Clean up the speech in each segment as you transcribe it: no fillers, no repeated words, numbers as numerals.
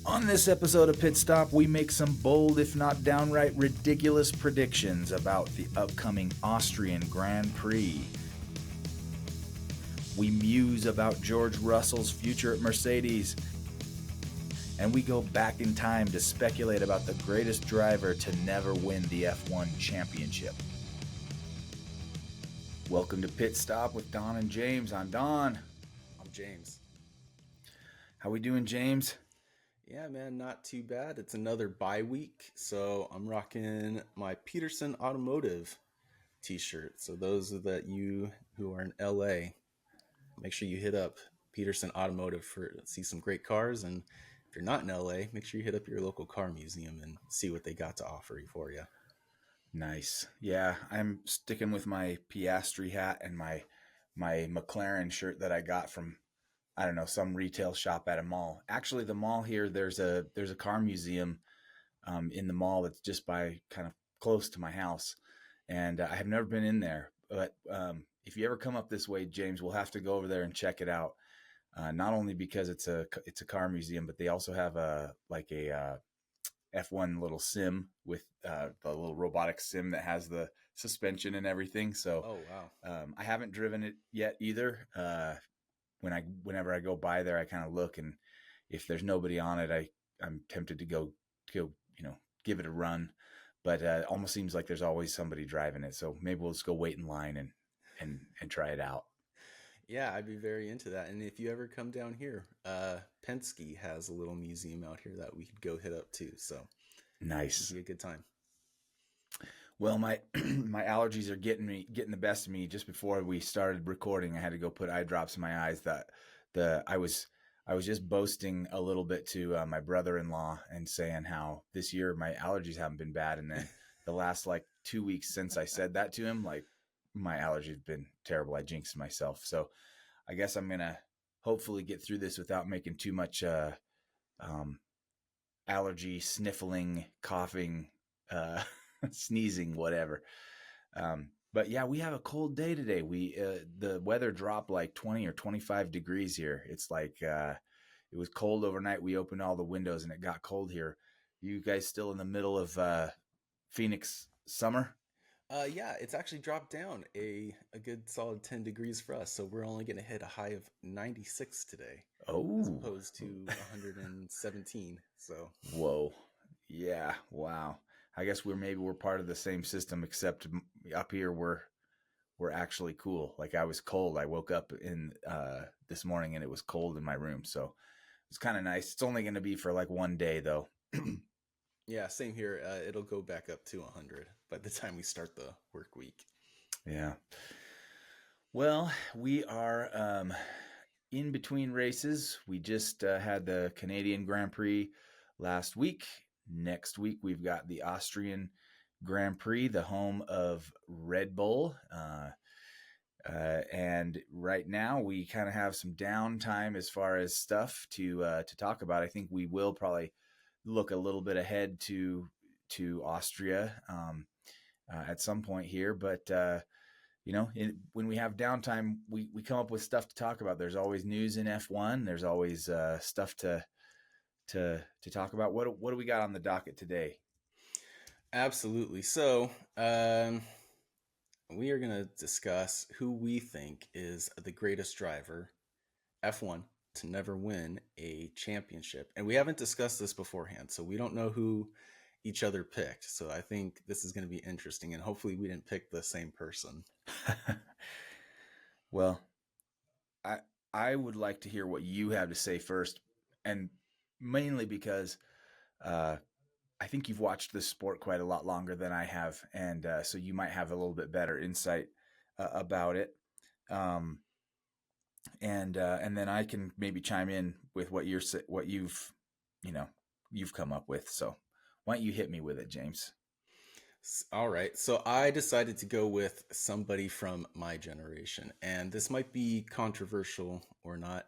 On this episode of Pit Stop, we make some bold, if not downright ridiculous, predictions about the upcoming Austrian Grand Prix. We muse about George Russell's future at Mercedes. And we go back in time to speculate about the greatest driver to never win the F1 championship. Welcome to Pit Stop with Don and James. I'm Don. I'm James. How we doing, James? Yeah, man, not too bad. It's another bye week, so I'm rocking my Peterson Automotive t-shirt. So those that you who are in LA, make sure you hit up Peterson Automotive for see some great cars. And if you're not in LA, make sure you hit up your local car museum and see what they got to offer for you. Nice. Yeah, I'm sticking with my Piastri hat and my McLaren shirt that I got from, I don't know, some retail shop at a mall. Actually, the mall here, there's a car museum in the mall that's just by kind of close to my house, and I have never been in there. But if you ever come up this way, James, we'll have to go over there and check it out. Not only because it's a car museum, but they also have a F1 little sim with the little robotic sim that has the suspension and everything. So, Oh, wow. I haven't driven it yet either. Whenever I go by there, I kind of look, and if there's nobody on it, I'm tempted to go, give it a run. But it almost seems like there's always somebody driving it. So maybe we'll just go wait in line and try it out. Yeah, I'd be very into that. And if you ever come down here, Penske has a little museum out here that we could go hit up too. So Nice. it'd be a good time. Well, my my allergies are getting the best of me. Just before we started recording, I had to go put eye drops in my eyes. I was just boasting a little bit to my brother-in-law and saying how this year my allergies haven't been bad, and then the last 2 weeks since I said that to him, my allergies have been terrible. I jinxed myself, so I guess I'm gonna hopefully get through this without making too much allergy, sniffling, coughing, sneezing, whatever. But yeah, we have a cold day today. The weather dropped 20 or 25 degrees here. It's it was cold overnight. We opened all the windows and it got cold here. You guys still in the middle of Phoenix summer? Yeah, it's actually dropped down a good solid 10 degrees for us. So we're only going to hit a high of 96 today as Oh, opposed to 117. So, whoa. Yeah, wow. I guess we're part of the same system, except up here we're actually cool. I was cold. I woke up in this morning and it was cold in my room, so it's kind of nice. It's only going to be for one day though. yeah, same here. It'll go back up to 100 by the time we start the work week. Yeah. Well, we are in between races. We just had the Canadian Grand Prix last week. Next week, we've got the Austrian Grand Prix, the home of Red Bull. And right now, we kind of have some downtime as far as stuff to talk about. I think we will probably look a little bit ahead to Austria at some point here. But when we have downtime, we come up with stuff to talk about. There's always news in F1. There's always stuff to talk about. What do we got on the docket today? Absolutely. So, we are going to discuss who we think is the greatest driver, F1, to never win a championship. And we haven't discussed this beforehand, so we don't know who each other picked. So I think this is going to be interesting, and hopefully we didn't pick the same person. Well, I would like to hear what you have to say first, and mainly because I think you've watched this sport quite a lot longer than I have, and so you might have a little bit better insight about it. And then I can maybe chime in with what you've come up with. So why don't you hit me with it, James? All right. So I decided to go with somebody from my generation, and this might be controversial or not,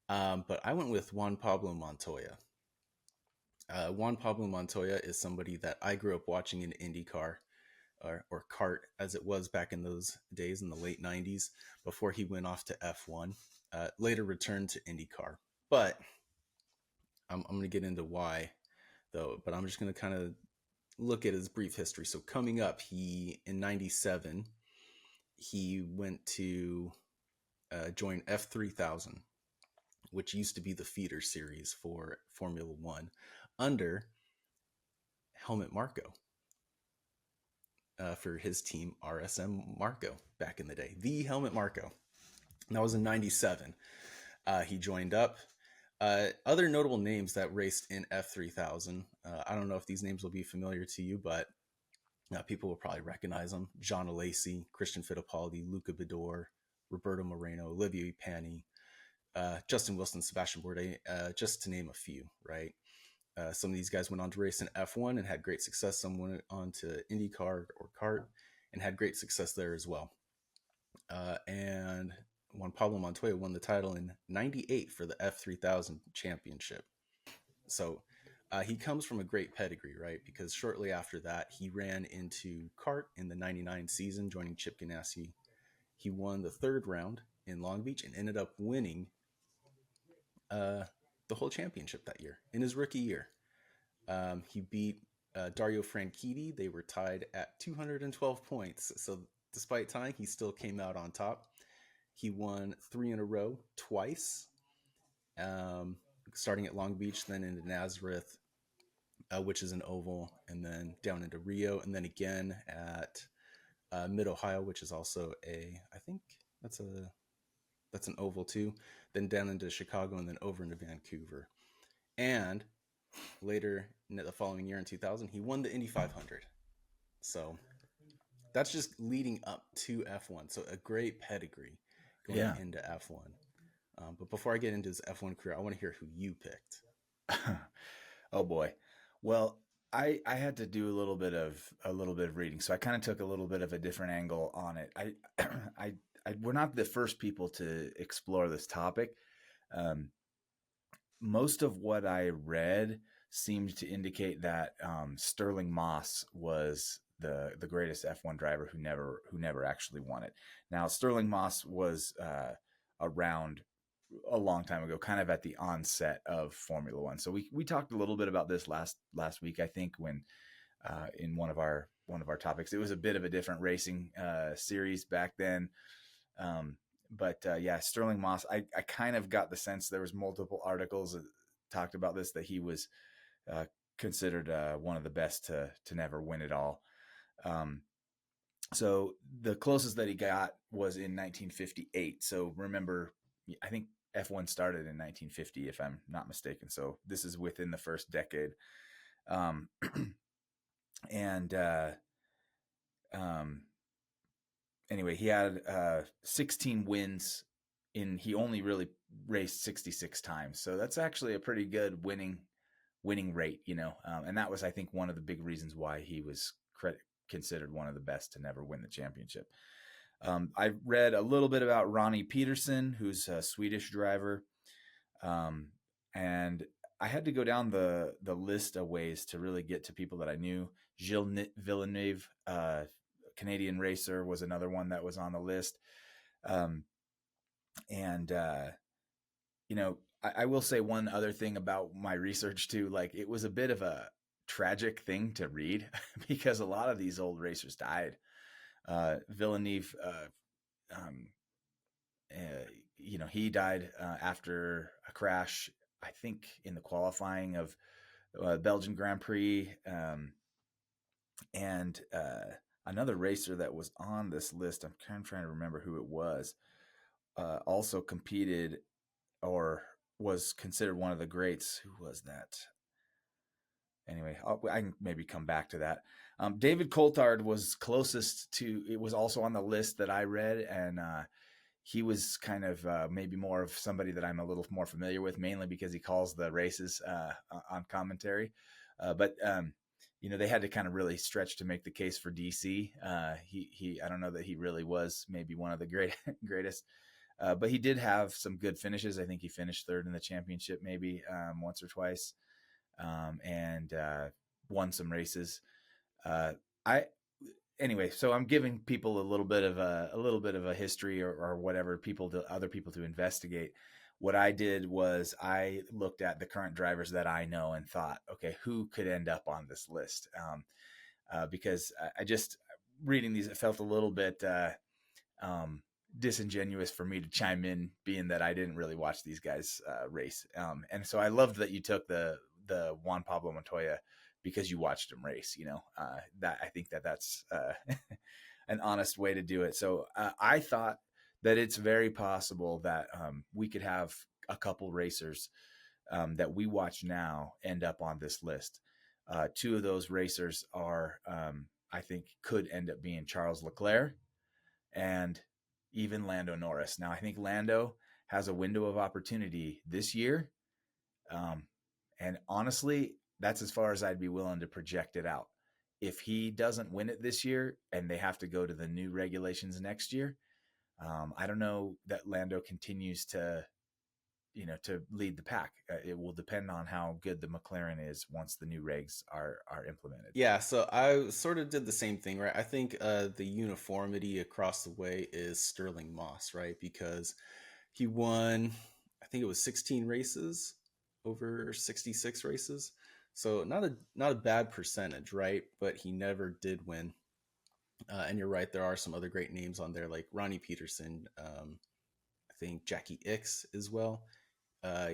but I went with Juan Pablo Montoya. Juan Pablo Montoya is somebody that I grew up watching in IndyCar or kart as it was back in those days in the late 90s before he went off to F1, later returned to IndyCar. But I'm going to get into why though, but I'm just going to kind of look at his brief history. So coming up, he in '97 he went to join F3000, which used to be the feeder series for Formula One, under Helmut Marko for his team RSM Marko back in the day. The Helmut Marko. And that was in '97. He joined up. Other notable names that raced in F3000. I don't know if these names will be familiar to you, but people will probably recognize them. John Alesi, Christian Fittipaldi, Luca Bador, Roberto Moreno, Olivier Pani, Justin Wilson, Sebastian Bourdais, just to name a few, right? Some of these guys went on to race in F1 and had great success. Some went on to IndyCar or kart and had great success there as well. And Juan Pablo Montoya won the title in '98 for the F3000 championship. So he comes from a great pedigree, right? Because shortly after that, he ran into kart in the '99 season, joining Chip Ganassi. He won the third round in Long Beach and ended up winning uh, the whole championship that year in his rookie year. He beat Dario Franchitti. They were tied at 212 points. So despite tying, he still came out on top. He won 3 in a row twice, um, starting at Long Beach, then into Nazareth, which is an oval, and then down into Rio, and then again at Mid Ohio, which is also I think that's an oval too. Then down into Chicago, and then over into Vancouver. And later in the following year in 2000, he won the Indy 500. So that's just leading up to F1. So a great pedigree going Yeah. into F1. But before I get into his F1 career, I want to hear who you picked. Oh boy. Well, I had to do a little bit of reading, so I kind of took a little bit of a different angle on it. I, we're not the first people to explore this topic. Um, Most of what I read seemed to indicate that Sterling Moss was the greatest F1 driver who never actually won it. Now Sterling Moss was around a long time ago, kind of at the onset of Formula One. So we talked a little bit about this last week, I think, when in one of our topics. It was a bit of a different racing series back then. Um, but yeah, Sterling Moss, I kind of got the sense there was multiple articles that talked about this, that he was uh, considered one of the best to never win it all. Um, so the closest that he got was in 1958. So remember, I think F1 started in 1950, if I'm not mistaken. So this is within the first decade. Um, and um, anyway, he had 16 wins he only really raced 66 times. So that's actually a pretty good winning rate, you know. And that was, I think, one of the big reasons why he was considered one of the best to never win the championship. I read a little bit about Ronnie Peterson, who's a Swedish driver. And I had to go down the list of ways to really get to people that I knew. Gilles Villeneuve, Canadian racer, was another one that was on the list. Um, and you know, I will say one other thing about my research too. Like, it was a bit of a tragic thing to read because a lot of these old racers died. Villeneuve, um, you know, he died after a crash, I think, in the qualifying of Belgian Grand Prix. And another racer that was on this list, I'm kind of trying to remember who it was, also competed or was considered one of the greats. Who was that? Anyway, I can maybe come back to that. David Coulthard was closest to, it was also on the list that I read, and he was kind of maybe more of somebody that I'm a little more familiar with, mainly because he calls the races on commentary. But you know, they had to kind of really stretch to make the case for DC. I don't know that he really was maybe one of the greatest. But he did have some good finishes. I think he finished third in the championship, maybe once or twice, and won some races. Uh, I Anyway, so I'm giving people a little bit of a history or whatever, other people to investigate. what I did was I looked at the current drivers that I know and thought, okay, who could end up on this list? Because I just reading these, it felt a little bit um, disingenuous for me to chime in, being that I didn't really watch these guys race. And so I loved that you took the Juan Pablo Montoya because you watched him race. That I think that's an honest way to do it. So I thought that it's very possible that we could have a couple racers that we watch now end up on this list. Two of those racers are, I think, could end up being Charles Leclerc and even Lando Norris. Now, I think Lando has a window of opportunity this year. Um, and honestly, that's as far as I'd be willing to project it out. If he doesn't win it this year and they have to go to the new regulations next year, I don't know that Lando continues to lead the pack. It will depend on how good the McLaren is once the new regs are implemented. Yeah, so I sort of did the same thing, right? I think the uniformity across the way is Sterling Moss, right? Because he won, I think it was 16 races over 66 races. So not a bad percentage, right? But he never did win. And you're right, there are some other great names on there like Ronnie Peterson, I think Jackie Ix as well.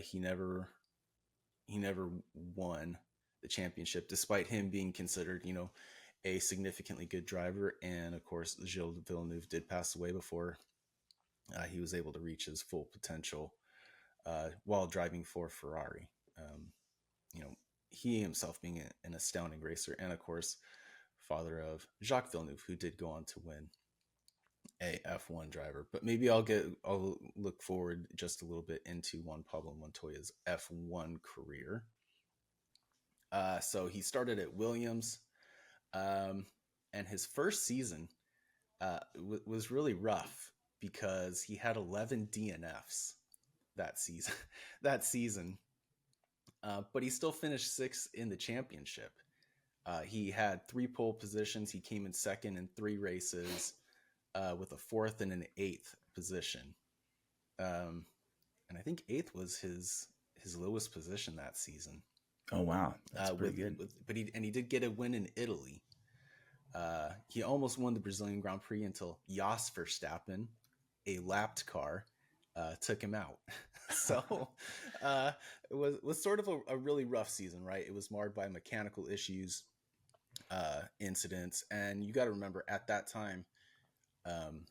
He never won the championship, despite him being considered, a significantly good driver. And of course, Gilles Villeneuve did pass away before he was able to reach his full potential while driving for Ferrari. You know, he himself being an astounding racer, and of course, father of Jacques Villeneuve, who did go on to win a F1 driver. But maybe I'll look forward just a little bit into Juan Pablo Montoya's F1 career. So he started at Williams, um, and his first season was really rough because he had 11 DNFs that season. that season, but he still finished sixth in the championship. He had three pole positions. He came in second in three races, with a fourth and an eighth position. Um, and I think eighth was his lowest position that season. Oh wow, that's pretty good. But he did get a win in Italy. He almost won the Brazilian Grand Prix until Jos Verstappen, a lapped car, took him out. So it was sort of a really rough season, right? It was marred by mechanical issues, incidents, and you got to remember at that time, um,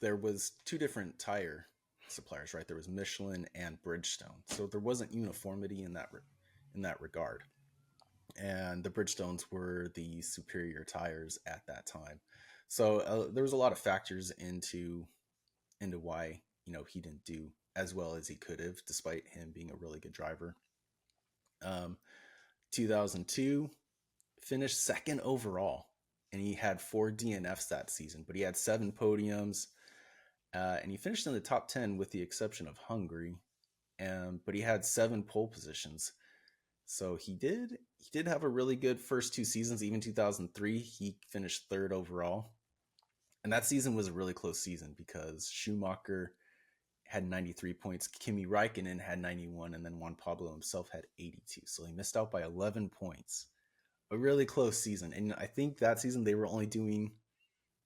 there was two different tire suppliers, right? There was Michelin and Bridgestone, so there wasn't uniformity in that regard. And the Bridgestones were the superior tires at that time. So there was a lot of factors into why he didn't do as well as he could have, despite him being a really good driver. 2002 finished second overall, and he had 4 DNFs that season, but he had 7 podiums, and he finished in the top 10 with the exception of Hungary. But he had 7 pole positions. So he did have a really good first 2 seasons. Even 2003, he finished third overall. And that season was a really close season because Schumacher had 93 points, Kimi Räikkönen had 91, and then Juan Pablo himself had 82. So he missed out by 11 points. A really close season. And I think that season they were only doing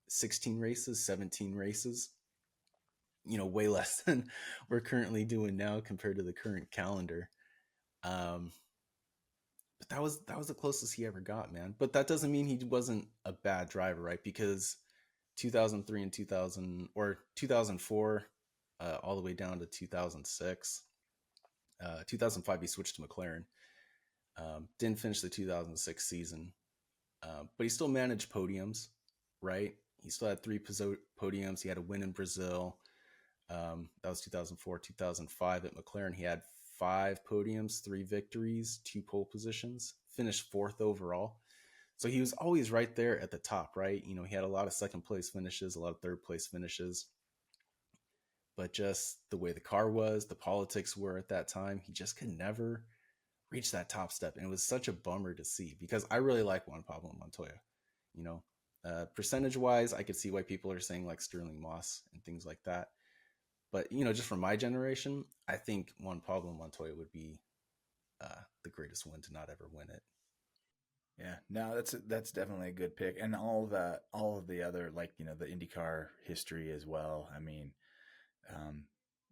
16 races, 17 races. Way less than we're currently doing now compared to the current calendar. But that was the closest he ever got, man. But that doesn't mean he wasn't a bad driver, right? Because 2003 and 2000 or 2004, all the way down to 2006, 2005 he switched to McLaren. Didn't finish the 2006 season, but he still managed podiums, right? He still had 3 podiums. He had a win in Brazil. That was 2004. 2005 at McLaren, he had 5 podiums, 3 victories, 2 pole positions, finished 4th overall. So he was always right there at the top, right? He had a lot of second place finishes, a lot of third place finishes. But just the way the car was, the politics were at that time, he just could never reach that top step. And it was such a bummer to see because I really like Juan Pablo Montoya. Percentage wise, I could see why people are saying like Sterling Moss and things like that. But just from my generation, I think Juan Pablo Montoya would be the greatest one to not ever win it. Yeah, no, that's definitely a good pick, and all of the other, like, the IndyCar history as well. I mean, um,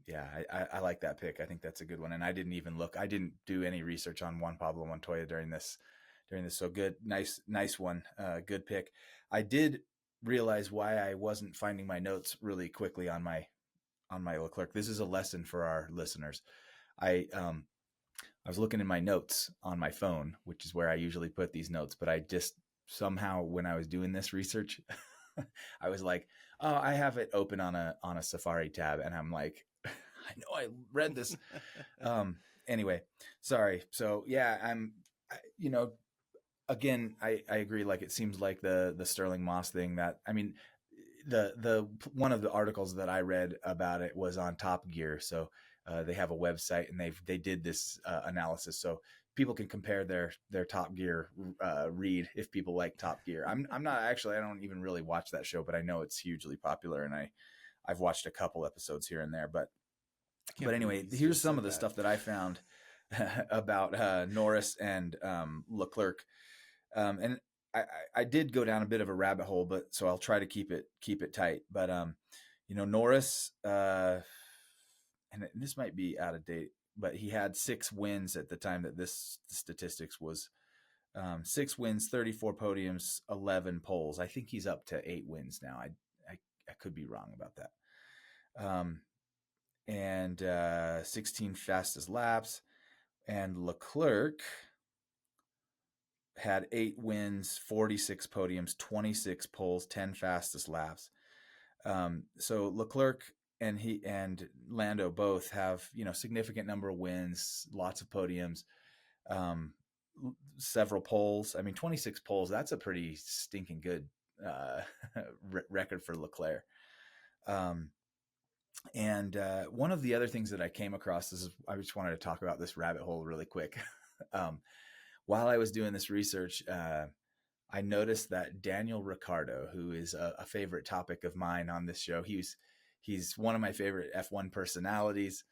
yeah, I like that pick. I think that's a good one, and I didn't even look. I didn't do any research on Juan Pablo Montoya during this. So good, nice one, good pick. I did realize why I wasn't finding my notes really quickly on my Leclerc. This is a lesson for our listeners. I um I was looking in my notes on my phone, which is where I usually put these notes, but I just somehow, when I was doing this research, I was like, "Oh, I have it open on a Safari tab," and I'm like, "I know I read this." Anyway, sorry. So yeah, again, I agree. Like, it seems like the Sterling Moss thing, that, I mean, the one of the articles that I read about it was on Top Gear. So they have a website, and they did this analysis, so people can compare their Top Gear read, if people like Top Gear. I'm not actually, I don't even really watch that show, but I know it's hugely popular, and I've watched a couple episodes here and there. I can't But believe anyway, you here's just some said of the that. stuff that I found about Norris and Leclerc. And I did go down a bit of a rabbit hole, but so I'll try to keep it tight. But Norris, and this might be out of date, but he had 6 wins at the time that this statistics was, 6 wins, 34 podiums, 11 poles. I think he's up to 8 wins now. I could be wrong about that. Um, and 16 fastest laps. And Leclerc had 8 wins, 46 podiums, 26 poles, 10 fastest laps. So Leclerc and Lando both have, significant number of wins, lots of podiums, um, several poles. I mean, 26 poles, that's a pretty stinking good uh, record for Leclerc. Um, and one of the other things that I came across is, I just wanted to talk about this rabbit hole really quick. um, while I was doing this research, I noticed that Daniel Ricciardo, who is a favorite topic of mine on this show, he's one of my favorite F1 personalities.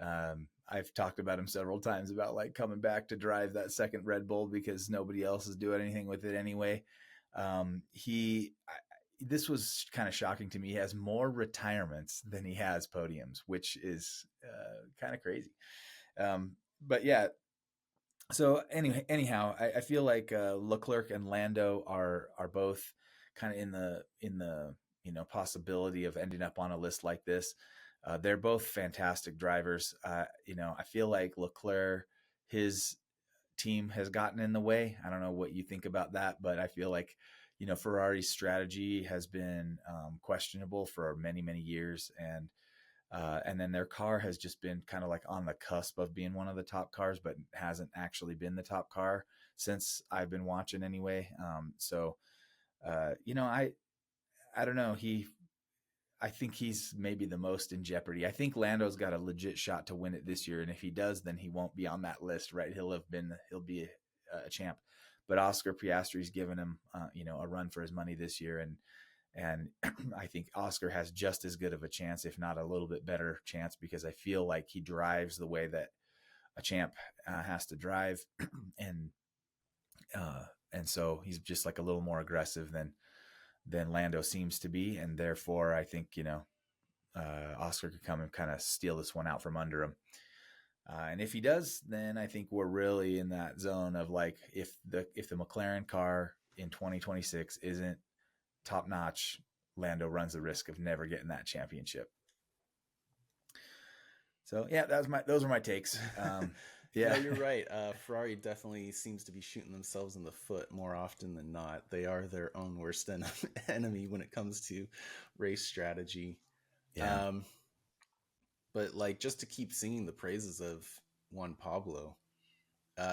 I've talked about him several times, about like coming back to drive that second Red Bull because nobody else is doing anything with it anyway. This was kind of shocking to me. He has more retirements than he has podiums, which is kind of crazy. But yeah, so anyhow, I feel like Leclerc and Lando are both kind of in the possibility of ending up on a list like this. They're both fantastic drivers. I feel like Leclerc, his team has gotten in the way. I don't know what you think about that, but I feel like Ferrari's strategy has been questionable for many years, and then their car has just been kind of like on the cusp of being one of the top cars, but hasn't actually been the top car since I've been watching anyway. So, I don't know. I think he's maybe the most in jeopardy. I think Lando's got a legit shot to win it this year, and if he does, then he won't be on that list, right? He'll be a champ. But Oscar Piastri's given him, a run for his money this year, and I think Oscar has just as good of a chance, if not a little bit better chance, because I feel like he drives the way that a champ has to drive, and and so he's just like a little more aggressive than Lando seems to be, and therefore I think Oscar could come and kind of steal this one out from under him. And if he does, then I think we're really in that zone of like, if the McLaren car in 2026 isn't top notch, Lando runs the risk of never getting that championship. So yeah, those are my takes. No, Yeah, you're right. Ferrari definitely seems to be shooting themselves in the foot more often than not. They are their own worst enemy when it comes to race strategy. yeah. Um, but like, just to keep singing the praises of Juan Pablo,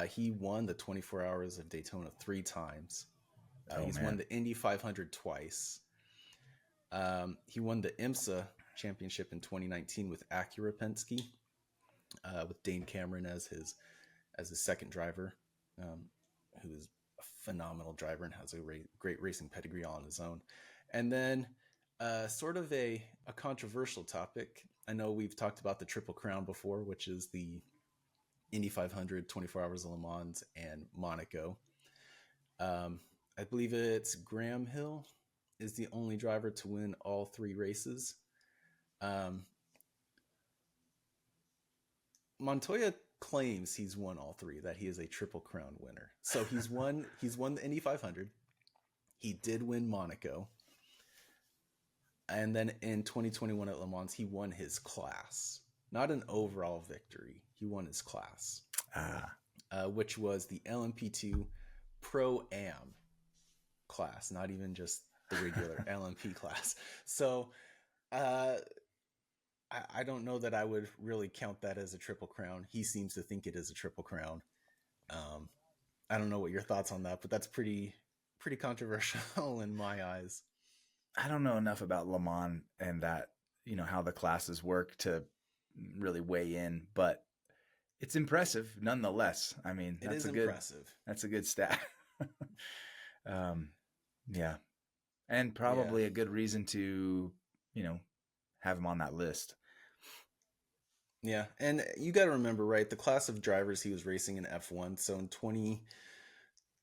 he won the 24 Hours of Daytona 3 times. Oh He's won man. the Indy 500 twice. He won the IMSA championship in 2019 with Acura Penske, with Dane Cameron as his second driver, um, who is a phenomenal driver and has a great racing pedigree on his own. And then, sort of a controversial topic. I know we've talked about the Triple Crown before, which is the Indy 500, 24 Hours of Le Mans, and Monaco. Um, I believe it's Graham Hill is the only driver to win all three races. Um, Montoya claims he's won all three, that he is a Triple Crown winner. So he's won the Indy 500. He did win Monaco. And then in 2021 at Le Mans, he won his class. Not an overall victory. He won his class, Ah, which was the LMP2 Pro Am class, not even just the regular LMP class. So uh, I don't know that I would really count that as a Triple Crown. He seems to think it is a Triple Crown. Um, I don't know what your thoughts on that, but that's pretty controversial in my eyes. I don't know enough about Le Mans and that, how the classes work to really weigh in, but it's impressive nonetheless. I mean, It is impressive. that's a good stat. um, yeah, and Yeah. probably a good reason to, you know, have him on that list. Yeah, and you got to remember, right, the class of drivers he was racing in F1. So in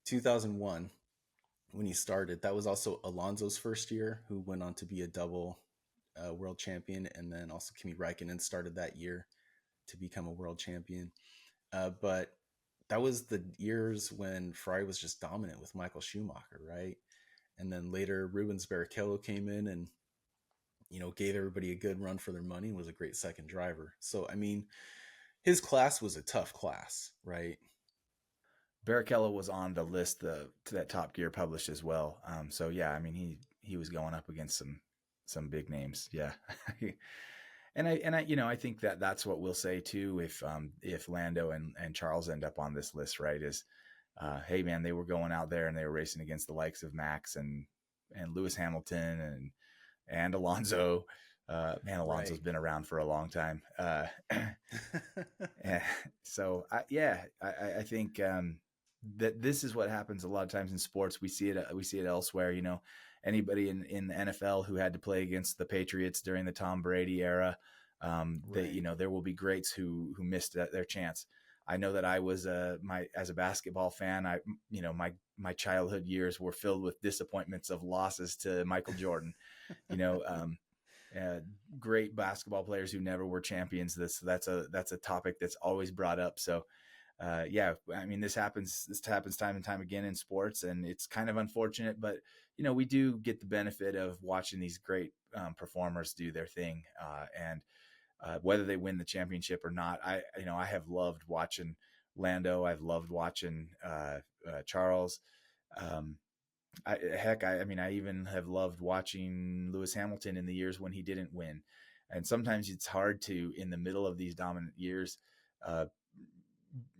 2001, when he started, that was also Alonso's first year, who went on to be a double world champion. And then also Kimi Räikkönen started that year to become a world champion. But that was the years when Ferrari was just dominant with Michael Schumacher, right? And then later Rubens Barrichello came in and gave everybody a good run for their money and was a great second driver. So I mean, his class was a tough class, right? Barrichello was on the list to that Top Gear published as well. So yeah, I mean he was going up against some big names. Yeah. And I I think that that's what we'll say too if Lando and Charles end up on this list, right? Is hey man, they were going out there and they were racing against the likes of Max and Lewis Hamilton and Alonso. Man, Alonso's Right. been around for a long time. So I think that this is what happens a lot of times in sports. We see it elsewhere. Anybody in the NFL who had to play against the Patriots during the Tom Brady era, that Right. there will be greats who missed their chance. I know that I was as a basketball fan, my childhood years were filled with disappointments of losses to Michael Jordan. You know, uh, great basketball players who never were champions. That's a topic that's always brought up. So yeah, I mean, this happens time and time again in sports, and it's kind of unfortunate, but we do get the benefit of watching these great performers do their thing, and whether they win the championship or not. I have loved watching Lando. I've loved watching Charles. Um, I mean, I even have loved watching Lewis Hamilton in the years when he didn't win. And sometimes it's hard to, in the middle of these dominant years, uh,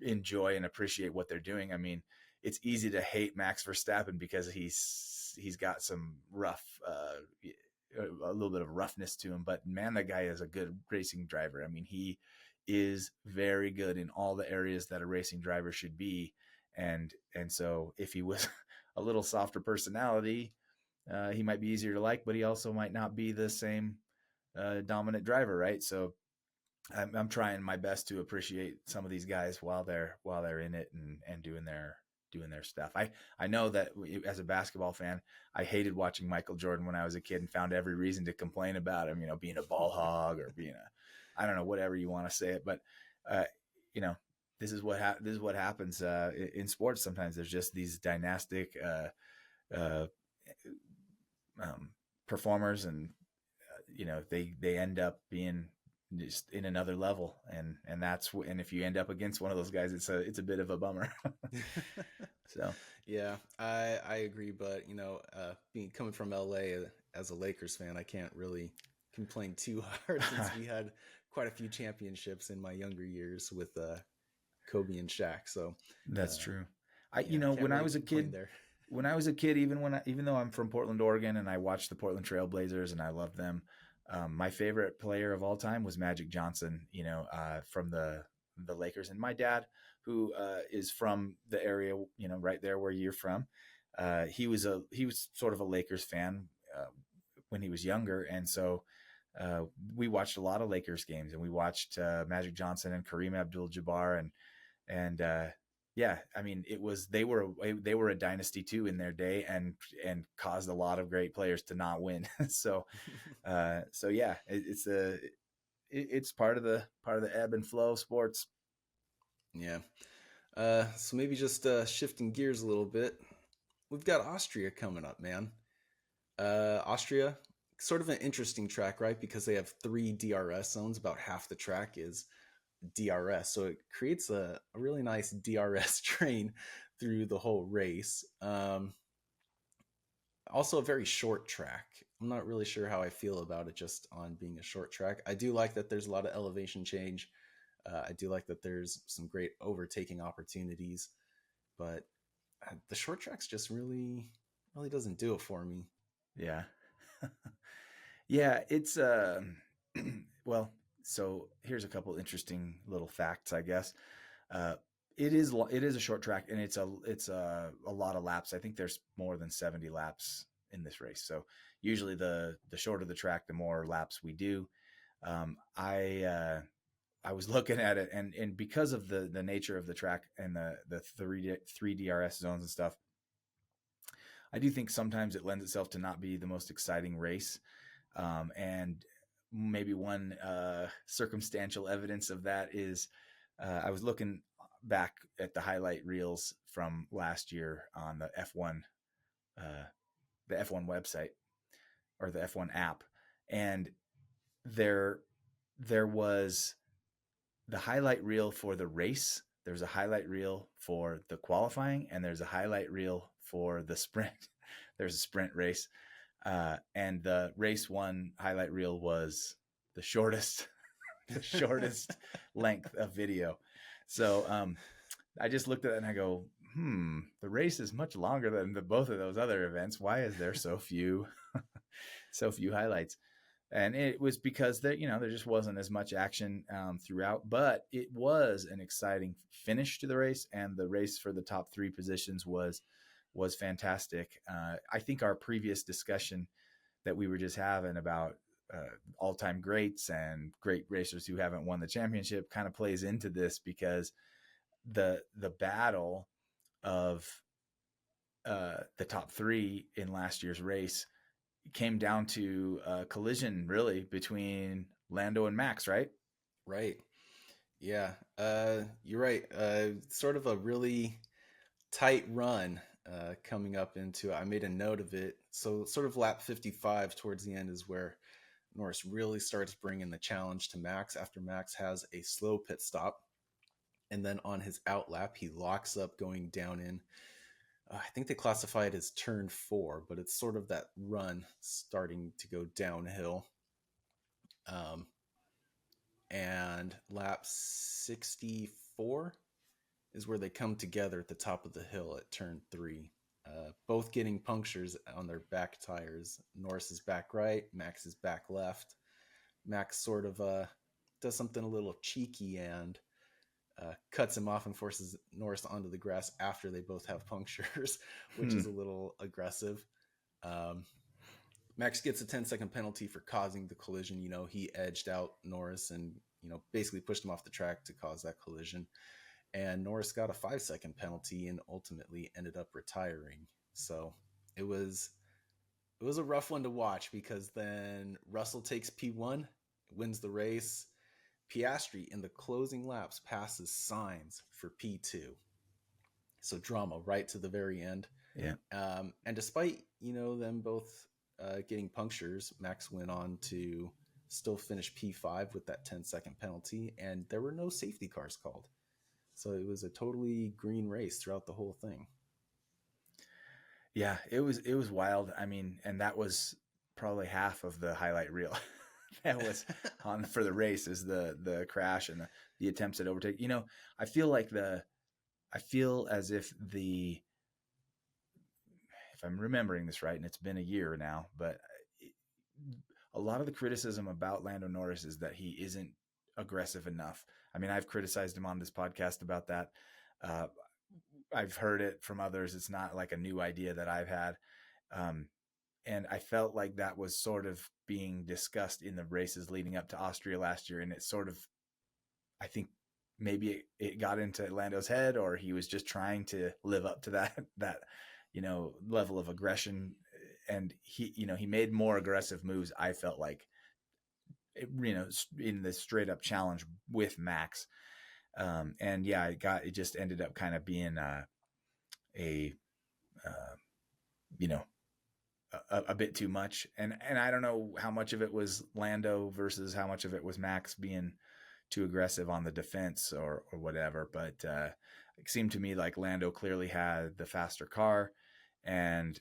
enjoy and appreciate what they're doing. I mean, it's easy to hate Max Verstappen because he's got some rough, a little bit of roughness to him. But man, that guy is a good racing driver. I mean, he is very good in all the areas that a racing driver should be. And so if he was a little softer personality, he might be easier to like, but he also might not be the same dominant driver, right? So I'm trying my best to appreciate some of these guys while they're in it and doing their stuff. I know that as a basketball fan, I hated watching Michael Jordan when I was a kid and found every reason to complain about him, being a ball hog or being I don't know, whatever you want to say it, but uh, you know, this is what happens in sports. Sometimes there's just these dynastic uh, um, performers, and they end up being just in another level, and if you end up against one of those guys, it's a bit of a bummer. So Yeah, I agree, but being coming from LA as a Lakers fan, I can't really complain too hard since we had quite a few championships in my younger years with Kobe and Shaq. So, that's uh, true. yeah, can't When I really was a complain kid, there. even though I'm from Portland, Oregon, and I watched the Portland Trailblazers and I love them, my favorite player of all time was Magic Johnson. From the Lakers, and my dad, who is from the area, right there where you're from, he was sort of a Lakers fan when he was younger, and so uh, we watched a lot of Lakers games, and we watched Magic Johnson and Kareem Abdul-Jabbar, and yeah, I mean, it was they were a dynasty too in their day, and caused a lot of great players to not win. So yeah, it's part of the ebb and flow of sports. Yeah. So maybe just shifting gears a little bit. We've got Austria coming up, man. Austria, sort of an interesting track, right? Because they have three DRS zones. About half the track is DRS. So it creates a really nice DRS train through the whole race. Also, a very short track. I'm not really sure how I feel about it just on being a short track. I do like that there's a lot of elevation change. I do like that there's some great overtaking opportunities, but the short tracks just really doesn't do it for me. Yeah. Yeah, it's well, so here's a couple interesting little facts, I guess. Uh it is a short track, and it's a lot of laps. I think there's more than 70 laps in this race. So usually the shorter the track, the more laps we do. I was looking at it, and because of the nature of the track and the three DRS zones and stuff, I do think sometimes it lends itself to not be the most exciting race. And maybe one circumstantial evidence of that is I was looking back at the highlight reels from last year on uh, the F1 website, or the F1 app, and there there was the highlight reel for the race. There's a highlight reel for the qualifying, and there's a highlight reel for the sprint. There's a sprint race, and the race one highlight reel was the shortest, the shortest length of video. So I just looked at it and I go, the race is much longer than both of those other events. Why is there so few, so few highlights? And it was because there just wasn't as much action throughout, but it was an exciting finish to the race, and the race for the top three positions was fantastic. I think our previous discussion that we were just having about all-time greats and great racers who haven't won the championship kind of plays into this, because the battle of the top three in last year's race came down to a collision, really, between Lando and Max, right? Right. Yeah. You're right. Sort of a really tight run coming up into. I made a note of it. So sort of lap 55 towards the end is where Norris really starts bringing the challenge to Max after Max has a slow pit stop. And then on his out lap, he locks up going down in, I think they classify it as turn 4, but it's sort of that run starting to go downhill. Um, and lap 64 is where they come together at the top of the hill at turn 3. Both getting punctures on their back tires. Norris is back right, Max is back left. Max sort of does something a little cheeky and cuts him off and forces Norris onto the grass after they both have punctures, which is a little aggressive. Um, Max gets a 10-second penalty for causing the collision. He edged out Norris and, basically pushed him off the track to cause that collision. And Norris got a 5-second penalty and ultimately ended up retiring. So it was a rough one to watch, because then Russell takes P1, wins the race. Piastri in the closing laps passes Sainz for P2. So drama right to the very end. Yeah. And despite, them both getting punctures, Max went on to still finish P5 with that 10-second penalty, and there were no safety cars called. So it was a totally green race throughout the whole thing. Yeah, it was wild. I mean, and that was probably half of the highlight reel that was on for the race, is the crash and the attempts at overtake. I feel as if if I'm remembering this right, and it's been a year now, but a lot of the criticism about Lando Norris is that he isn't aggressive enough. I mean, I've criticized him on this podcast about that. Uh, I've heard it from others. It's not like a new idea that I've had. Um, and I felt like that was sort of being discussed in the races leading up to Austria last year, and it sort of, I think maybe it got into Lando's head, or he was just trying to live up to that level of aggression, and he made more aggressive moves. I felt like in the straight up challenge with Max, and yeah, it just ended up kind of being a uh, you know a bit too much, and I don't know how much of it was Lando versus how much of it was Max being too aggressive on the defense or whatever. But it seemed to me like Lando clearly had the faster car, and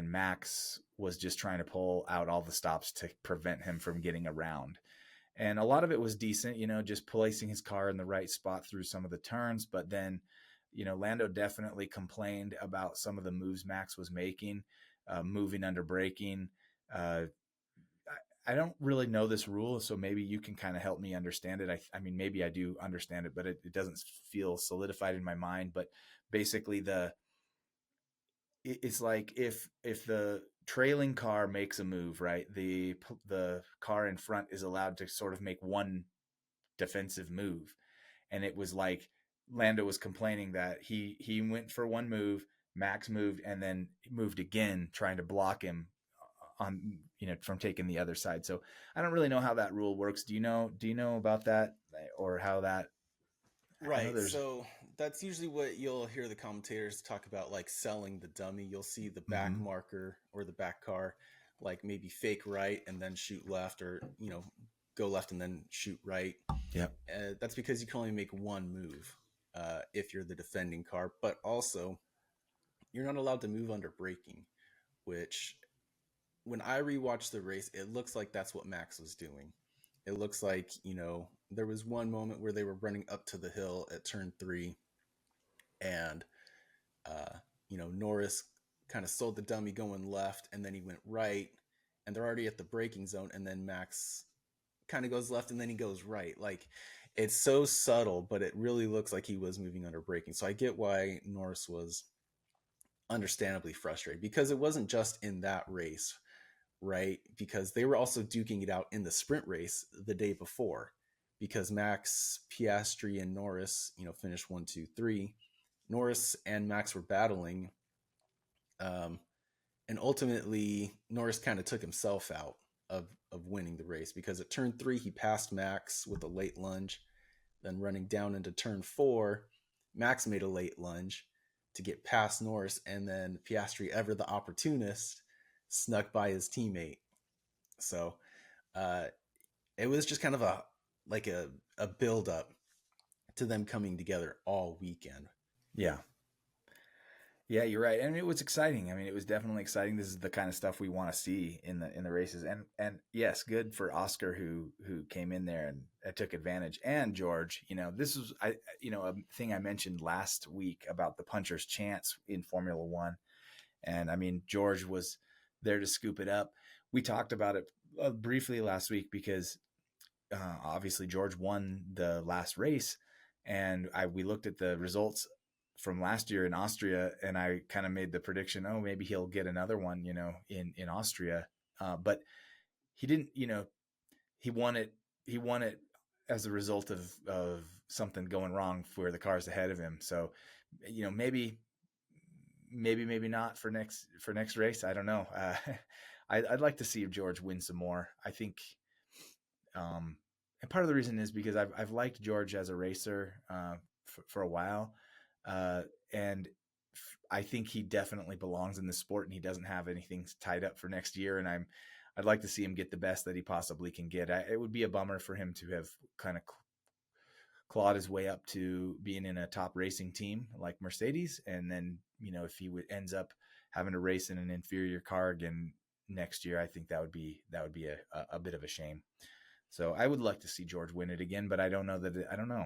Max was just trying to pull out all the stops to prevent him from getting around. And a lot of it was decent, just placing his car in the right spot through some of the turns. But then, Lando definitely complained about some of the moves Max was making, moving under braking. Uh, I don't really know this rule, so maybe you can kind of help me understand it. I mean, maybe I do understand it, but it doesn't feel solidified in my mind. But basically, it's like if the trailing car makes a move, right? The car in front is allowed to sort of make one defensive move, and it was like Lando was complaining that he went for one move, Max moved, and then moved again, trying to block him on from taking the other side. So I don't really know how that rule works. Do you know about that, or how that? I know Right. there's. So that's usually what you'll hear the commentators talk about, like selling the dummy. You'll see the back Mm-hmm. marker or the back car, like maybe fake right and then shoot left, or, go left and then shoot right. Yep. That's because you can only make one move if you're the defending car, but also you're not allowed to move under braking, which when I rewatched the race, it looks like that's what Max was doing. It looks like, there was one moment where they were running up to the hill at turn three, and, uh, Norris kind of sold the dummy going left, and then he went right, and they're already at the braking zone, and then Max kind of goes left, and then he goes right. Like, it's so subtle, but it really looks like he was moving under braking. So I get why Norris was understandably frustrated, because it wasn't just in that race, right? Because they were also duking it out in the sprint race the day before, because Max, Piastri, and Norris, finished 1, 2, 3. Norris and Max were battling, um, and ultimately Norris kind of took himself out of winning the race, because at turn three he passed Max with a late lunge. Then running down into turn four, Max made a late lunge to get past Norris, and then Piastri, ever the opportunist, snuck by his teammate. So uh, it was just kind of a build up to them coming together all weekend. Yeah. Yeah, you're right, and it was exciting. I mean, it was definitely exciting. This is the kind of stuff we want to see in the races, and yes, good for Oscar who came in there and took advantage, and George. This was a thing I mentioned last week about the puncher's chance in Formula One, and I mean George was there to scoop it up. We talked about it briefly last week because obviously George won the last race, and we looked at the results from last year in Austria, and I kind of made the prediction, oh, maybe he'll get another one, in Austria, but he didn't. He won it. He won it as a result of something going wrong for the cars ahead of him. So, maybe not for next race. I don't know. I'd like to see George win some more. I think and part of the reason is because I've liked George as a racer for a while, and I think he definitely belongs in the sport, and he doesn't have anything tied up for next year. And I'd like to see him get the best that he possibly can get. It would be a bummer for him to have kind of clawed his way up to being in a top racing team like Mercedes, and then if he ends up having to race in an inferior car again next year, I think that would be a bit of a shame. So I would like to see George win it again, but I don't know I don't know.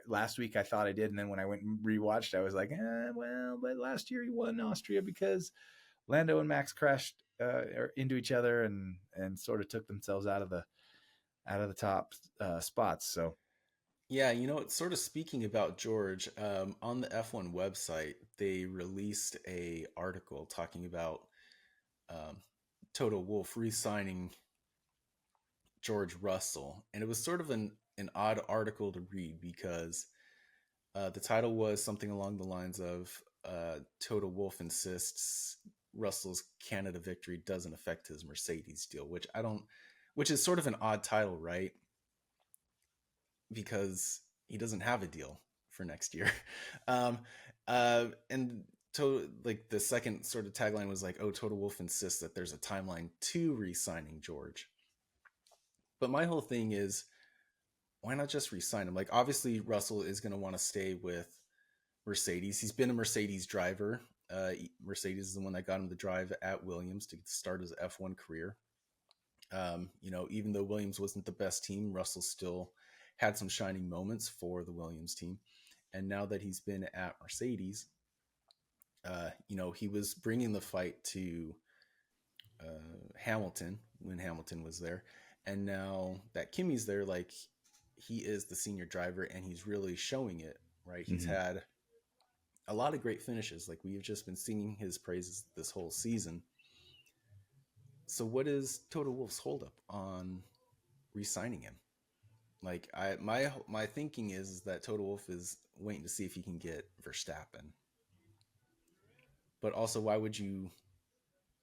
Last week I thought I did, and then when I went and rewatched, I was like, well, but last year he won Austria because Lando and Max crashed into each other and sort of took themselves out of the top spots. So Yeah, it's sort of speaking about George. On the F1 website, they released a article talking about um, Toto Wolff re-signing George Russell, and it was sort of an odd article to read because the title was something along the lines of Toto Wolff insists Russell's Canada victory doesn't affect his Mercedes deal, which I don't, which is sort of an odd title, right? Because he doesn't have a deal for next year. um, and like the second sort of tagline was like, "Oh, Toto Wolff insists that there's a timeline to re-signing George." But my whole thing is, why not just re-sign him? Like, obviously, Russell is going to want to stay with Mercedes. He's been a Mercedes driver. Mercedes is the one that got him the drive at Williams to start his F1 career. Even though Williams wasn't the best team, Russell still had some shining moments for the Williams team. And now that he's been at Mercedes, he was bringing the fight to Hamilton when Hamilton was there. And now that Kimmy's there, like, he is the senior driver and he's really showing it, right? He's Mm-hmm. had a lot of great finishes. Like, we've just been singing his praises this whole season. So what is Toto Wolff's holdup on re-signing him? Like, my thinking is that Toto Wolff is waiting to see if he can get Verstappen. But also, why would you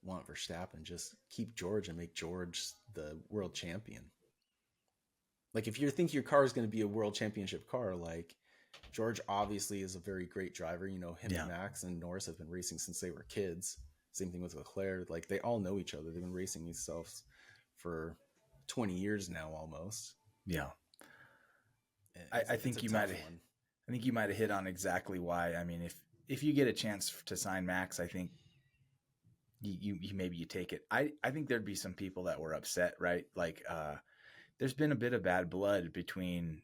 want Verstappen? Just keep George and make George the world champion. Like, if you think your car is going to be a world championship car, like, George obviously is a very great driver. Him and Yeah. Max and Norris have been racing since they were kids. Same thing with Leclerc. Like, they all know each other. They've been racing themselves for 20 years now almost. Yeah. It's, I it's think a you might tough have, one. I think you might have hit on exactly why. I mean, if you get a chance to sign Max, I think you maybe you take it. I think there'd be some people that were upset, right? Like, there's been a bit of bad blood between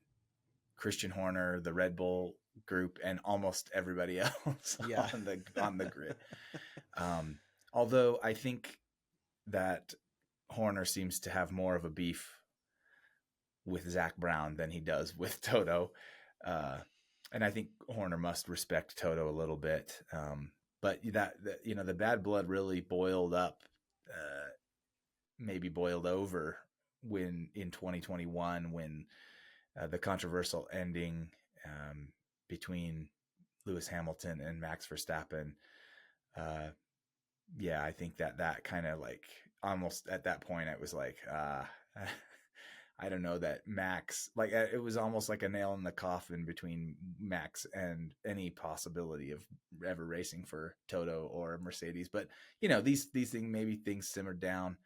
Christian Horner, the Red Bull group, and almost everybody else Yeah. on the grid. Although I think that Horner seems to have more of a beef with Zach Brown than he does with Toto. Uh, and I think Horner must respect Toto a little bit. But the bad blood really boiled up, maybe boiled over when in 2021 when the controversial ending between Lewis Hamilton and Max Verstappen. Uh, yeah, I think that kind of like almost at that point it was like I don't know that Max, like it was almost like a nail in the coffin between Max and any possibility of ever racing for Toto or Mercedes. But these things, maybe things simmered down.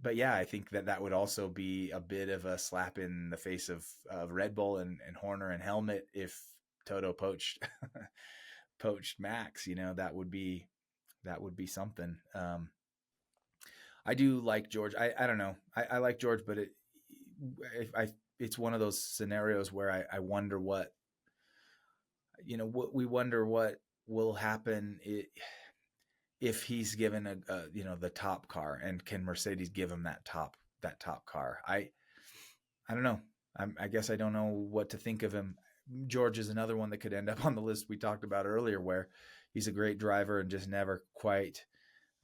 But yeah, I think that would also be a bit of a slap in the face of Red Bull and Horner and Helmet if Toto poached poached Max. That would be something. I do like George. I don't know. I like George, but it's one of those scenarios where I wonder we wonder what will happen if he's given the top car, and can Mercedes give him that top car. I don't know. I guess I don't know what to think of him. George is another one that could end up on the list we talked about earlier, where he's a great driver and just never quite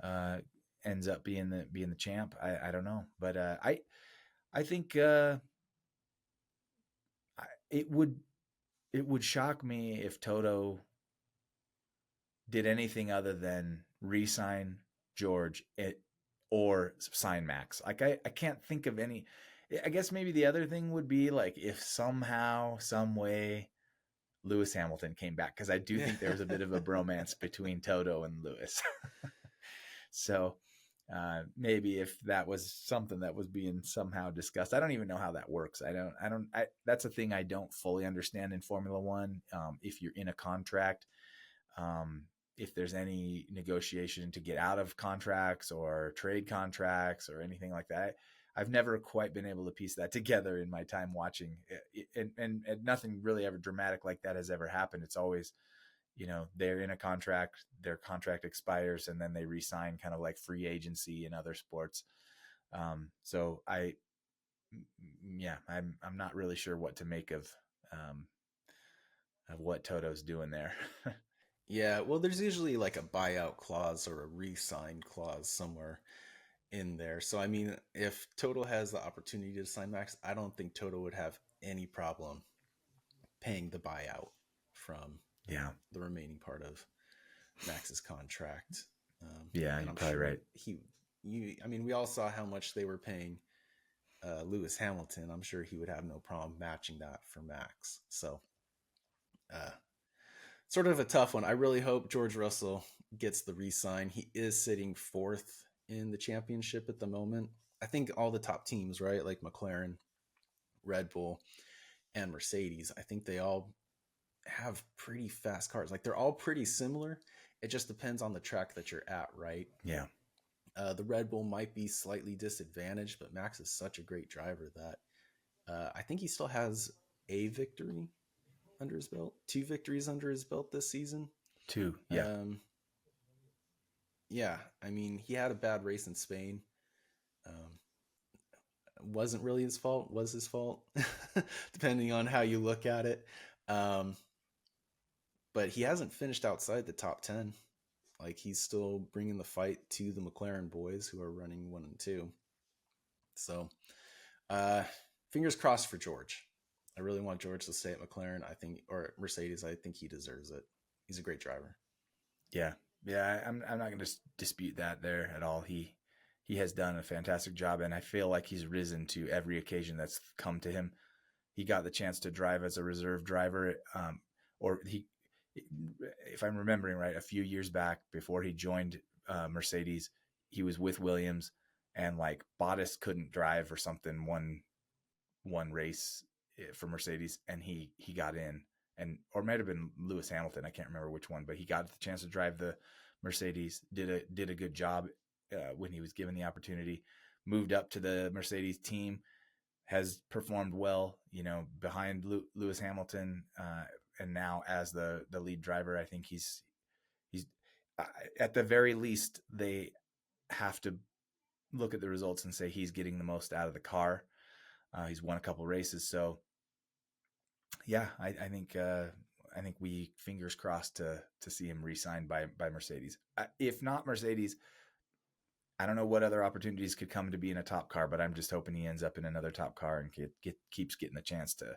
uh, ends up being the champ. I don't know, but I think it would shock me if Toto did anything other than re-sign George or sign Max. Like I can't think of any. I guess maybe the other thing would be like if somehow, some way, Lewis Hamilton came back, because I do Yeah. think there was a bit of a bromance between Toto and Lewis. So maybe if that was something that was being somehow discussed. I don't even know how that works. That's a thing I don't fully understand in Formula One. If you're in a contract, um, if there's any negotiation to get out of contracts or trade contracts or anything like that. I've never quite been able to piece that together in my time watching, and nothing really ever dramatic like that has ever happened. It's always, they're in a contract, their contract expires, and then they re-sign, kind of like free agency in other sports. So yeah, I'm not really sure what to make of what Toto's doing there. Yeah, well, there's usually like a buyout clause or a re-sign clause somewhere in there. So I mean, if Toto has the opportunity to sign Max, I don't think Toto would have any problem paying the buyout from Yeah. the remaining part of Max's contract. Yeah, And you're I'm probably sure right. I mean, we all saw how much they were paying Lewis Hamilton. I'm sure he would have no problem matching that for Max. So, uh, sort of a tough one. I really hope George Russell gets the re-sign. He is sitting fourth in the championship at the moment. I think all the top teams, right, like McLaren, Red Bull, and Mercedes, I think they all have pretty fast cars. Like they're all pretty similar. It just depends on the track that you're at, right? Yeah. The Red Bull might be slightly disadvantaged, but Max is such a great driver that I think he still has a victory under his belt, two victories under his belt this season. Two. Yeah. Um, yeah, I mean, he had a bad race in Spain. Um, wasn't really his fault, was his fault, depending on how you look at it. Um, but he hasn't finished outside the top 10. Like he's still bringing the fight to the McLaren boys who are running 1 and 2. So, uh, fingers crossed for George. I really want George to stay at McLaren. I think, or Mercedes. I think he deserves it. He's a great driver. Yeah. Yeah. I'm not going to dispute that there at all. He has done a fantastic job, and I feel like he's risen to every occasion that's come to him. He got the chance to drive as a reserve driver, or he, if I'm remembering right, a few years back before he joined Mercedes, he was with Williams, and like Bottas couldn't drive or something one race for Mercedes, and he got in, and or it might have been Lewis Hamilton. I can't remember which one, but he got the chance to drive the Mercedes. Did a good job when he was given the opportunity. Moved up to the Mercedes team, has performed well, behind Lewis Hamilton, and now as the lead driver. I think he's at the very least they have to look at the results and say he's getting the most out of the car. He's won a couple races, so yeah, I think we fingers crossed to see him re-signed by Mercedes. If not Mercedes, I don't know what other opportunities could come to be in a top car, but I'm just hoping he ends up in another top car and keeps getting the chance to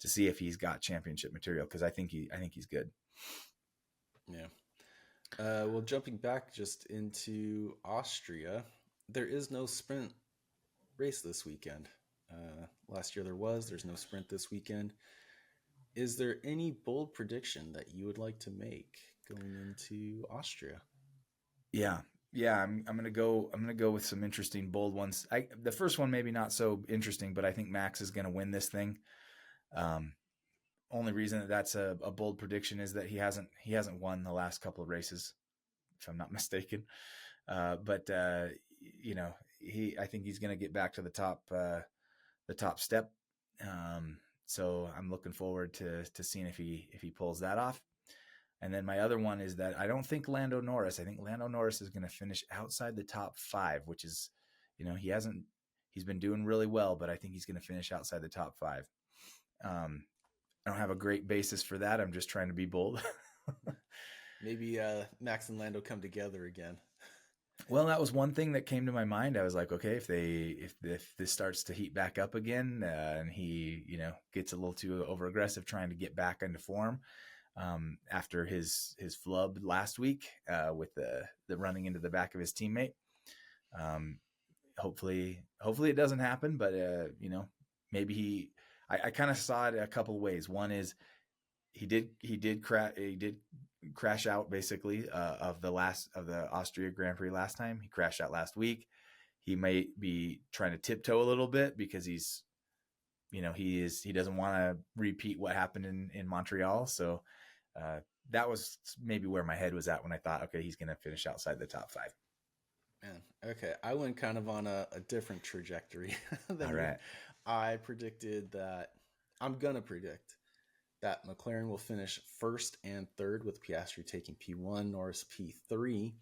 see if he's got championship material, because I think he's good. Yeah. Well, jumping back just into Austria, there is no sprint race this weekend. Last year there was. There's no sprint this weekend. Is there any bold prediction that you would like to make going into Austria? Yeah, yeah. I'm gonna go with some interesting bold ones. The first one maybe not so interesting, but I think Max is gonna win this thing. Um, Only reason that's a bold prediction is that he hasn't won the last couple of races, if I'm not mistaken. But he I think he's going to get back to the top step. So I'm looking forward to seeing if he pulls that off. And then my other one is that I don't think Lando Norris. I think Lando Norris is going to finish outside the top five, which is, he's been doing really well, but I think he's going to finish outside the top five. Um, I don't have a great basis for that. I'm just trying to be bold. Maybe Max and Lando come together again. Well, that was one thing that came to my mind. I was like, okay, if this starts to heat back up again, and he gets a little too over aggressive trying to get back into form, after his flub last week, with the running into the back of his teammate. Um, hopefully it doesn't happen, but maybe I kind of saw it a couple of ways. One is he did crash out basically, of the Austria Grand Prix last time. He crashed out last week. He might be trying to tiptoe a little bit because he doesn't want to repeat what happened in Montreal. So uh, that was maybe where my head was at when I thought, okay, he's going to finish outside the top five. Man, okay. I went kind of on a different trajectory All than you. right. I predicted that I'm going to predict that McLaren will finish first and third with Piastri taking P1, Norris P3.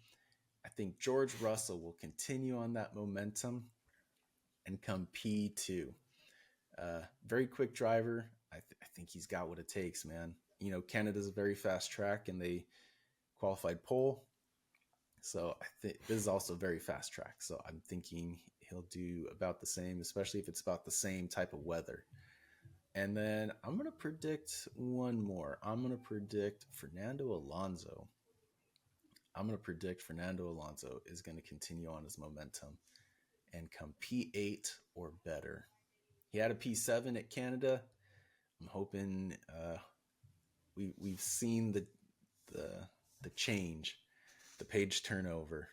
I think George Russell will continue on that momentum and come P2. Very quick driver. I think he's got what it takes, man. Canada's a very fast track, and they qualified pole. So I think this is also very fast track. So I'm thinking he'll do about the same, especially if it's about the same type of weather. And then I'm going to predict one more. I'm going to predict Fernando Alonso. I'm going to predict Fernando Alonso is going to continue on his momentum and come P8 or better. He had a P7 at Canada. I'm hoping we've seen the the change, the page turnover,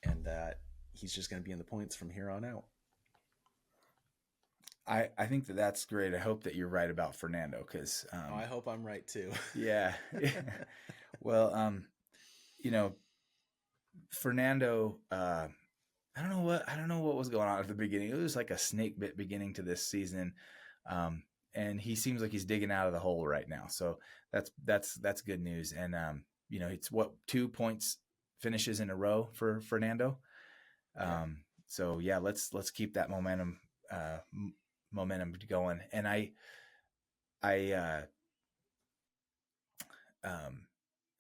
and that he's just going to be in the points from here on out. I think that that's great. I hope that you're right about Fernando because I hope I'm right too. yeah. Well, you know, Fernando, I don't know what was going on at the beginning. It was like a snake bit beginning to this season. And he seems like he's digging out of the hole right now. So that's good news. And it's what 2 points finishes in a row for Fernando. Yeah. So yeah, let's keep that momentum going. And I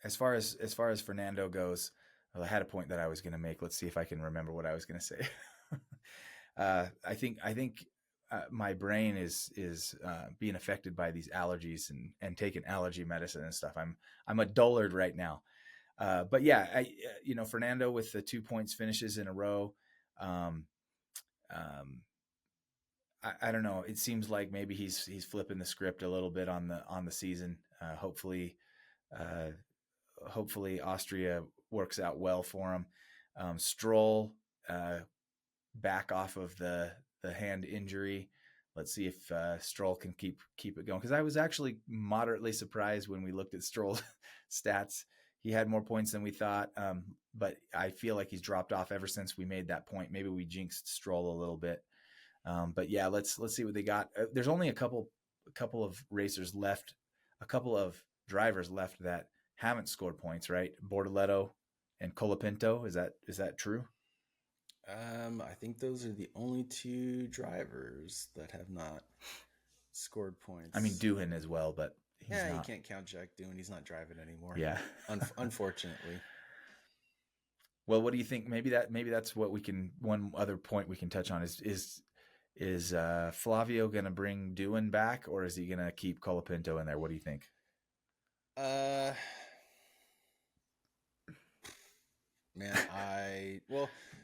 as far as Fernando goes, well, I had a point that I was going to make. Let's see if I can remember what I was going to say. I think my brain is being affected by these allergies and taking allergy medicine and stuff. I'm a dullard right now. But yeah, Fernando with the 2 points finishes in a row. Um, um, I don't know. It seems like maybe he's flipping the script a little bit on the season. Uh, hopefully Austria works out well for him. Stroll back off of the hand injury. Let's see if Stroll can keep it going. Because I was actually moderately surprised when we looked at Stroll's stats. He had more points than we thought, but I feel like he's dropped off ever since we made that point. Maybe we jinxed Stroll a little bit. But yeah, let's see what they got. There's only a couple of racers left, a couple of drivers left that haven't scored points, right? Bortoleto and Colapinto. Is that true? I think those are the only two drivers that have not scored I mean, points. Doohan as well, but he's Yeah, you not. can't count Jack Doohan. He's not driving anymore. Yeah. Unfortunately. Well, what do you think? Maybe that's what we can. One other point we can touch on is Flavio going to bring Doohan back, or is he going to keep Colapinto in there? What do you think? Uh, Man,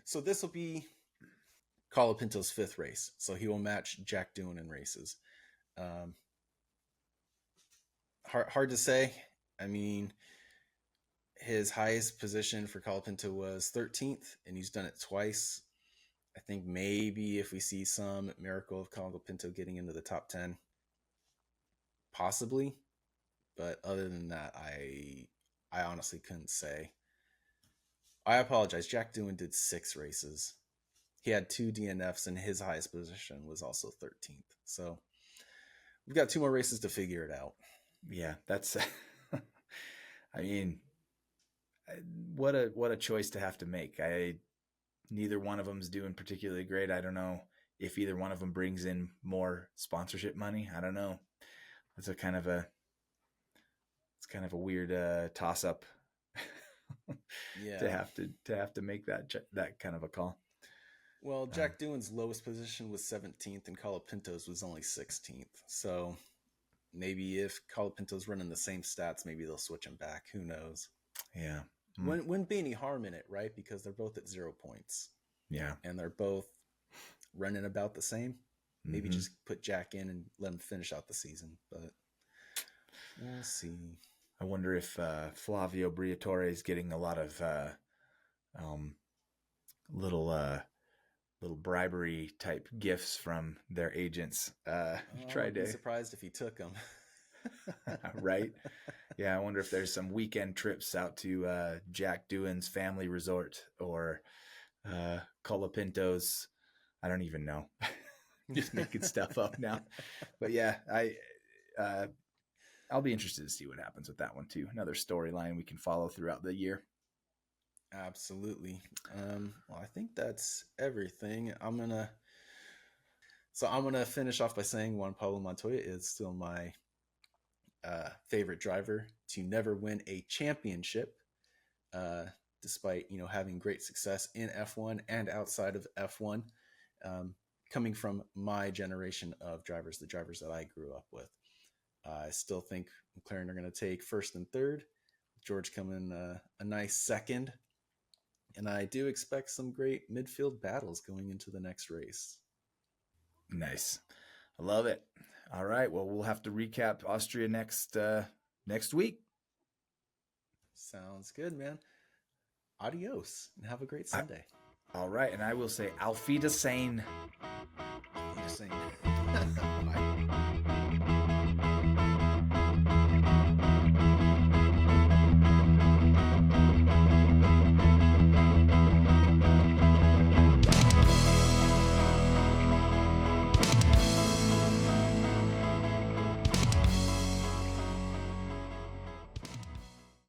so this will be Colapinto's fifth race, so he will match Jack Doohan in races. Um, hard to say. I mean, his highest position for Colapinto was 13th, and he's done it twice. I think maybe if we see some miracle of Colapinto getting into the top 10, possibly. But other than that, I honestly couldn't say. I apologize. Jack Doohan did 6 races. He had 2 DNFs, and his highest position was also 13th. So we've got 2 more races to figure it out. Yeah, that's. I mean, what a choice to have to make. Neither one of them's doing particularly great. I don't know if either one of them brings in more sponsorship money. I don't know. It's kind of a weird toss up. Yeah. to have to make that kind of a call. Well, Jack Doohan's lowest position was 17th, and Colapinto's was only 16th. So maybe if Colapinto's running the same stats, maybe they'll switch him back. Who knows? Yeah. Wouldn't be any harm in it, right? Because they're both at 0 points. Yeah. And they're both running about the same. Maybe just put Jack in and let him finish out the season. But we'll see. I wonder if Flavio Briatore is getting a lot of little bribery type gifts from their agents. I'd be surprised if he took them. Right? Yeah, I wonder if there's some weekend trips out to Jack Doohan's family resort or Colapinto's. I don't even know. Just making stuff up now. But yeah, I'll be interested to see what happens with that one too. Another storyline we can follow throughout the year. Absolutely. Well, I think that's everything. I'm gonna finish off by saying Juan Pablo Montoya is still my favorite driver to never win a championship. uh, despite having great success in F1 and outside of F1. Um, Coming from my generation of drivers, the drivers that I grew up with, I still think McLaren are going to take first and third. George coming a nice second, and I do expect some great midfield battles going into the next race. Nice. I love it. All right. Well, we'll have to recap Austria next week. Sounds good, man. Adios, and have a great I, Sunday. all right, and I will say Auf Wiedersehen.